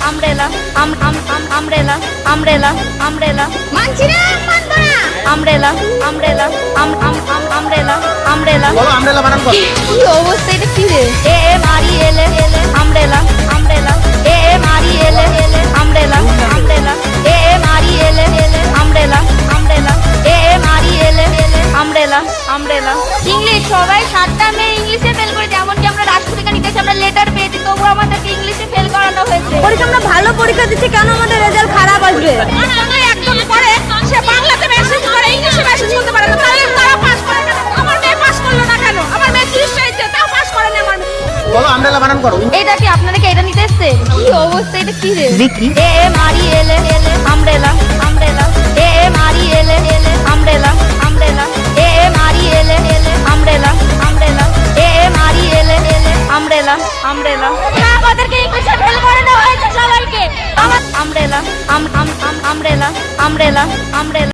Umbrella umbrella umbrella umbrella মানছি না, মানবো না। আমব্রেলা আমব্রেলা আমব্রেলা আমব্রেলা বলো আমব্রেলা বানান করো। কি অবস্থা, এটা কি রে? এ মারি এলে এলে আমব্রেলা আমব্রেলা এ মারি এলে এলে আমব্রেলা আমব্রেলা এ মারি এলে এলে আমব্রেলা আমব্রেলা এ মারি এলে এলে আমব্রেলা আমব্রেলা ইংলিশ সবাই 7টা মেয়ে ইংলিশে ফেল করেছে, এমনকি আমরা রাষ্ট্রপতিকে নিতেছি, আমরা লেটার পেয়েছি, তবুও আমাদেরকে ইংলিশে ফেল করানো হয়েছে। পরীক্ষা আমরা ভালো পরীক্ষা দিচ্ছি, কেন আমাদের রেজাল্ট খারাপ আসবে? একদম পরে সে বাংলাতে মেসেজ করে, ইংলিশে মেসেজ করতে পারে না, তাহলে তারা পাস করে কেন? আমার মেয়ে পাস করলো না কেন? আমার মেয়ে 30 পেয়েছে, তাও পাস করেনি আমার মেয়ে। বলো আমব্রেলা বানান করো। এটা কি আপনাদেরকে এটা নিতে এসছে? কি অবস্থা, এটা কি রে? এ মারি এলে এলে আমব্রেলা আমব্রেলা এ মারি এলে এলে আমব্রেলা আমব্রেলা এ মারি এলে এলে আমব্রেলা আমব্রেলা এ মারি এলে এলে আমব্রেলা আমব্রেলা আমাদেরকে ইংলিশে ফেল করে দেওয়া হয়েছে সবাইকে। Umbrella umbrella umbrella umbrella